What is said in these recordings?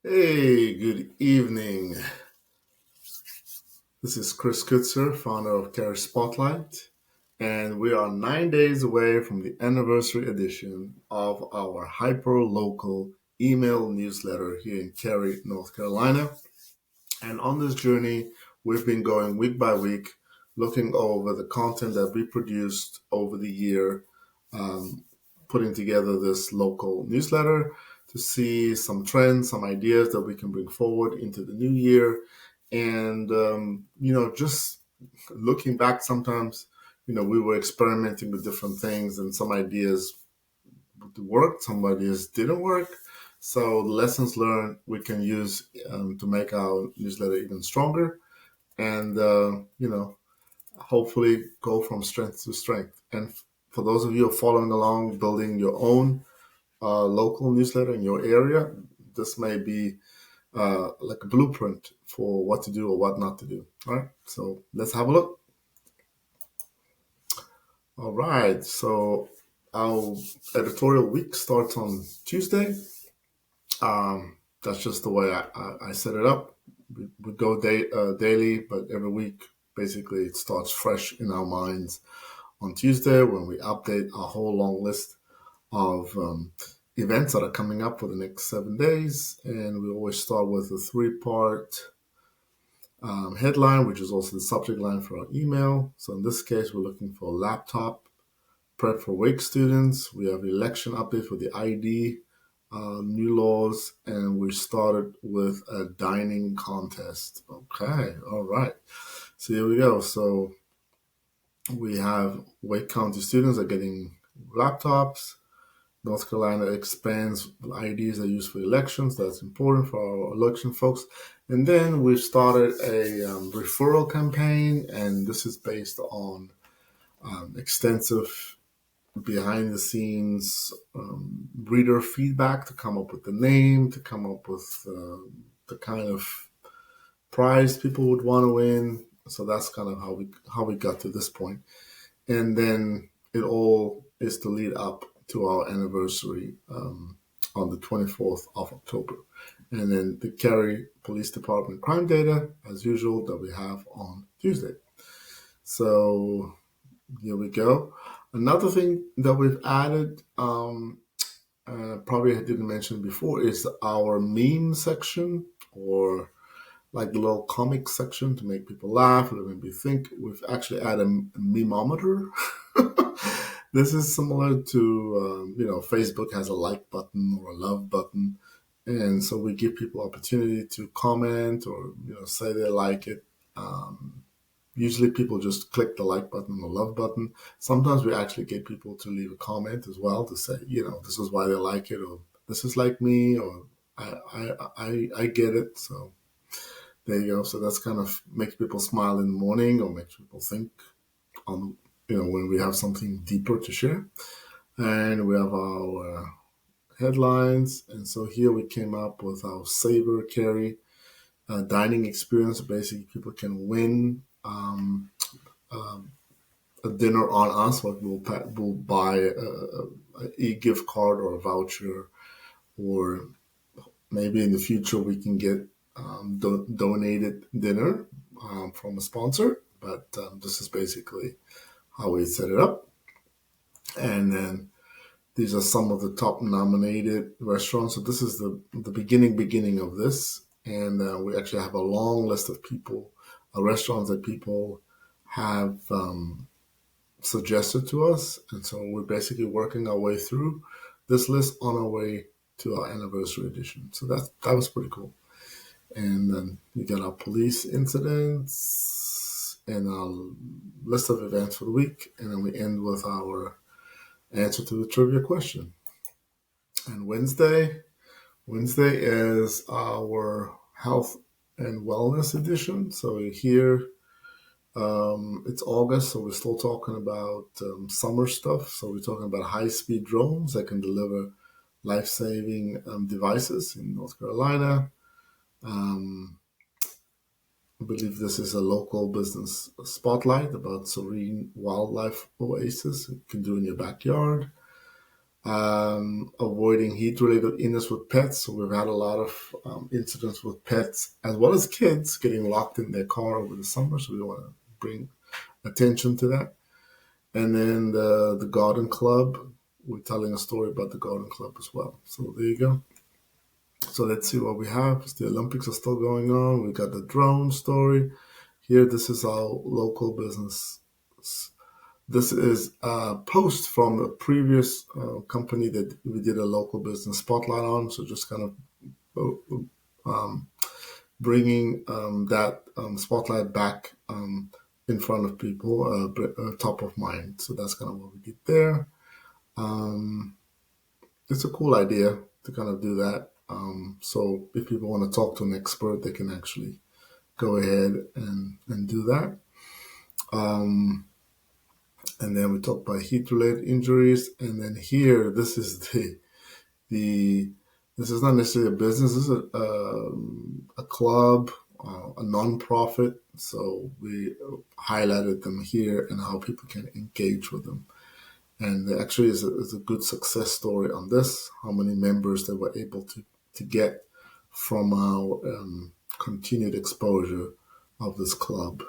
Hey, good evening. This is Chris Kutzer, founder of Cary Spotlight, and we are 9 days away from the anniversary edition of our Hyperlocal email newsletter here in Cary, North Carolina. And on this journey, we've been going week by week, looking over the content that we produced over the year, um, putting together this local newsletter to see some trends, some ideas that we can bring forward into the new year. And, just looking back sometimes, we were experimenting with different things and some ideas worked, some ideas didn't work. So the lessons learned we can use to make our newsletter even stronger, and hopefully go from strength to strength. And for those of you who are following along, building your own local newsletter in your area, this may be like a blueprint for what to do or what not to do. All right, so let's have a look. All right, so our editorial week starts on Tuesday. That's just the way I set it up. We go daily, but every week, basically, it starts fresh in our minds on Tuesday when we update a whole long list of events that are coming up for the next 7 days. And we always start with a three-part headline, which is also the subject line for our email. So in this case, we're looking for a laptop prep for WAKE students. We have election update for the ID, new laws, and we started with a dining contest. Okay, all right. So here we go. So we have Wake County students are getting laptops. North Carolina expands IDs that are used for elections. That's important for our election folks. And then we've started a referral campaign, and this is based on extensive behind the scenes reader feedback to come up with the name, to come up with the kind of prize people would want to win. So that's kind of how we got to this point. And then it all is to lead up to our anniversary on the 24th of October. And then the Cary Police Department crime data, as usual, that we have on Tuesday. So here we go. Another thing that we've added, probably I didn't mention before, is our meme section, or like the little comic section to make people laugh or maybe think. We've actually added a memometer. This is similar to, Facebook has a like button or a love button. And so we give people opportunity to comment or, say they like it. Usually people just click the like button or love button. Sometimes we actually get people to leave a comment as well to say, this is why they like it, or this is like me, or I get it. So there you go. So that's kind of makes people smile in the morning or makes people think on, when we have something deeper to share. And we have our headlines. And so here we came up with our Savor Cary dining experience. Basically, people can win a dinner on us. Like we'll buy a e-gift card or a voucher, or maybe in the future we can get donated dinner from a sponsor. But this is basically how we set it up. And then these are some of the top nominated restaurants. So this is the beginning of this. And we actually have a long list of restaurants that people have suggested to us. And so we're basically working our way through this list on our way to our anniversary edition. So that was pretty cool. And then we got our police incidents and our list of events for the week. And then we end with our answer to the trivia question. And Wednesday is our health and wellness edition. So here, it's August, so we're still talking about summer stuff. So we're talking about high-speed drones that can deliver life-saving devices in North Carolina. I believe this is a local business spotlight about serene wildlife oasis you can do in your backyard. avoiding heat-related illness with pets. So we've had a lot of incidents with pets as well as kids getting locked in their car over the summer. So we want to bring attention to that. And then the garden club, we're telling a story about the garden club as well. So there you go. So let's see what we have. The Olympics are still going on. We got the drone story. Here, this is our local business. This is a post from a previous company that we did a local business spotlight on. So just kind of um, bringing that spotlight back in front of people, top of mind. So that's kind of what we did there. It's a cool idea to kind of do that. So if people want to talk to an expert, they can actually go ahead and do that. And then we talk about heat-related injuries. And then here, this is the this is not necessarily a business. This is a club, a non-profit. So we highlighted them here and how people can engage with them. And actually, is a good success story on this. How many members they were able to get from our continued exposure of this club.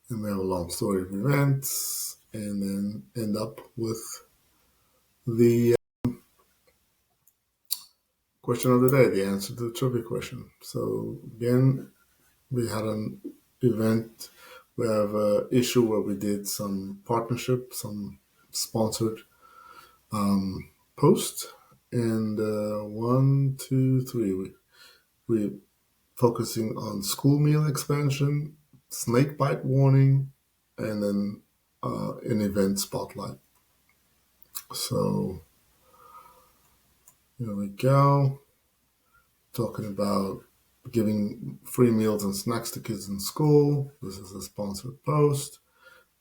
And we have a long story of events, and then end up with the question of the day, the answer to the trivia question. So again, we had an event. We have an issue where we did some partnership, some sponsored post, and 1, 2, 3. We focusing on school meal expansion, snake bite warning, and then an event spotlight. So here we go. Talking about giving free meals and snacks to kids in school. This is a sponsored post.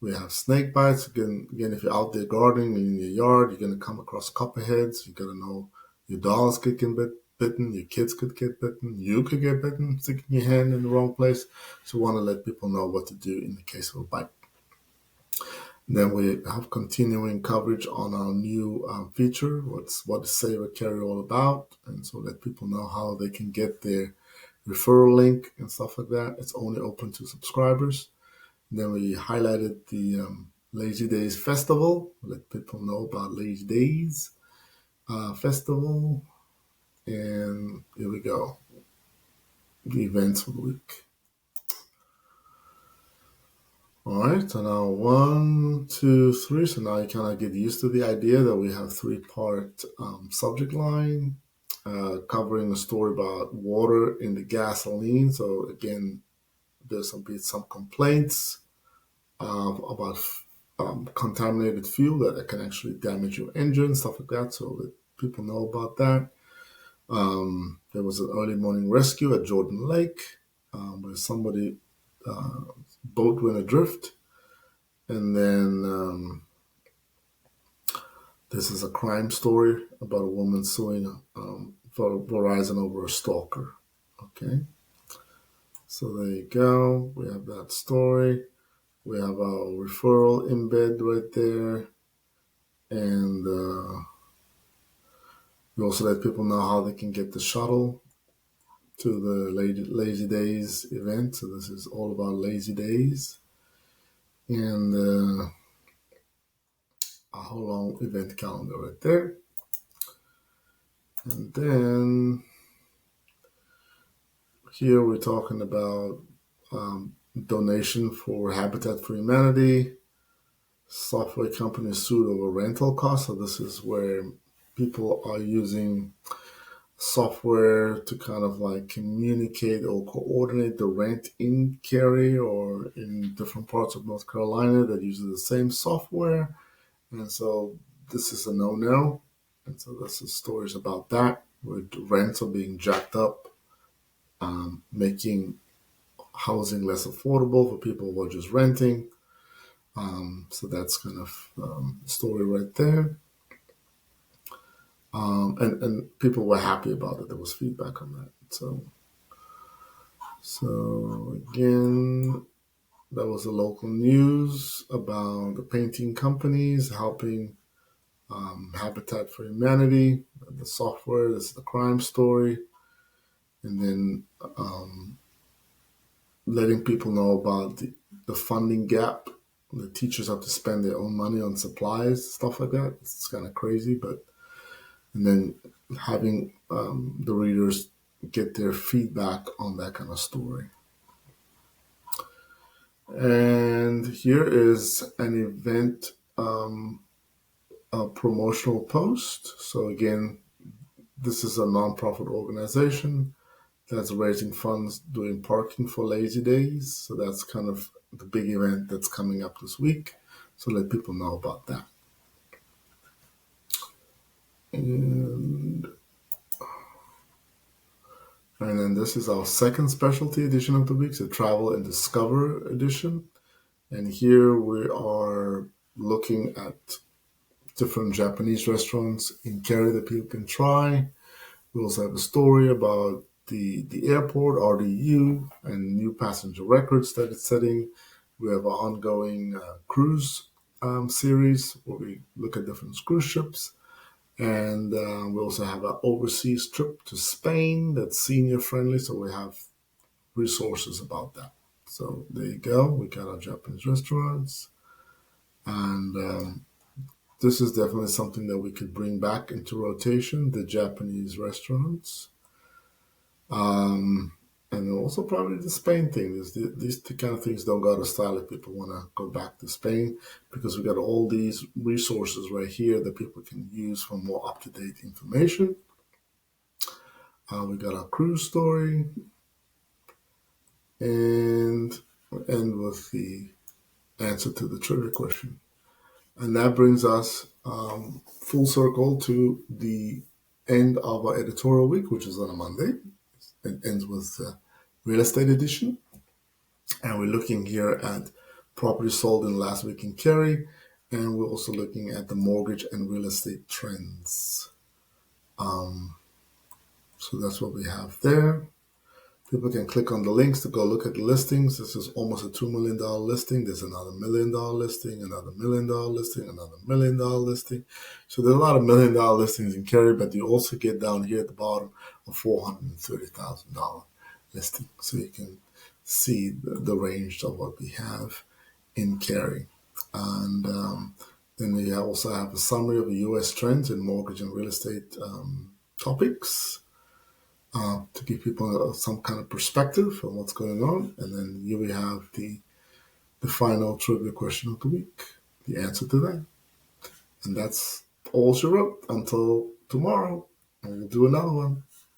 We have snake bites. Again, if you're out there gardening in your yard, you're going to come across copperheads. You got to know your dogs could get bitten, your kids could get bitten, you could get bitten, sticking your hand in the wrong place. So we want to let people know what to do in the case of a bite. Then we have continuing coverage on our new feature, what is Save a Cary all about, and so let people know how they can get their referral link and stuff like that. It's only open to subscribers. And then we highlighted the Lazy Days Festival, let people know about Lazy Days Festival, and here we go, the events for the week. All right, so now 1, 2, 3. So now you kind of get used to the idea that we have 3-part subject line, covering a story about water in the gasoline. So again, there's some complaints about contaminated fuel that can actually damage your engine, stuff like that. So that people know about that. There was an early morning rescue at Jordan Lake where somebody boat went adrift. And then this is a crime story about a woman suing for Verizon over a stalker. Okay. So there you go. We have that story. We have our referral embed right there. And we also let people know how they can get the shuttle to the Lazy Days event. So this is all about Lazy Days. And a whole long event calendar right there. And then here we're talking about donation for Habitat for Humanity. Software companies sued over rental costs. So this is where people are using software to kind of like communicate or coordinate the rent in Cary or in different parts of North Carolina that uses the same software. And so this is a no-no. And so this is stories about that, where the rents are being jacked up, making housing less affordable for people who are just renting. So that's kind of the story right there. And people were happy about it. There was feedback on that. So again, that was the local news about the painting companies helping Habitat for Humanity, the software. This is the crime story, and then letting people know about the funding gap. The teachers have to spend their own money on supplies, stuff like that. It's kind of crazy, but and then having the readers get their feedback on that kind of story. And here is an event, a promotional post. So again, this is a nonprofit organization that's raising funds doing parking for Lazy Days. So that's kind of the big event that's coming up this week. So let people know about that. And then this is our second specialty edition of the week, the Travel and Discover edition. And here we are looking at different Japanese restaurants in Cary that people can try. We also have a story about the airport, RDU, and new passenger records that it's setting. We have an ongoing cruise series where we look at different cruise ships. And we also have an overseas trip to Spain that's senior friendly, so we have resources about that. So there you go. We got our Japanese restaurants. And this is definitely something that we could bring back into rotation, the Japanese restaurants. And also probably the Spain thing. These kind of things don't go out of style if people want to go back to Spain, because we got all these resources right here that people can use for more up-to-date information. We got our cruise story, and we'll end with the answer to the trivia question. And that brings us full circle to the end of our editorial week, which is on a Monday. It ends with real estate edition. And we're looking here at property sold in last week in Cary. And we're also looking at the mortgage and real estate trends. So that's what we have there. People can click on the links to go look at the listings. This is almost a $2 million listing. There's another $1 million listing, another $1 million listing, another $1 million listing. So there's a lot of $1 million listings in Cary, but you also get down here at the bottom a $430,000 listing. So you can see the range of what we have in Cary. And then we also have a summary of the U.S. trends in mortgage and real estate topics. To give people some kind of perspective on what's going on. And then here we have the final trivia question of the week, the answer to that. And that's all she wrote until tomorrow. And we'll do another one.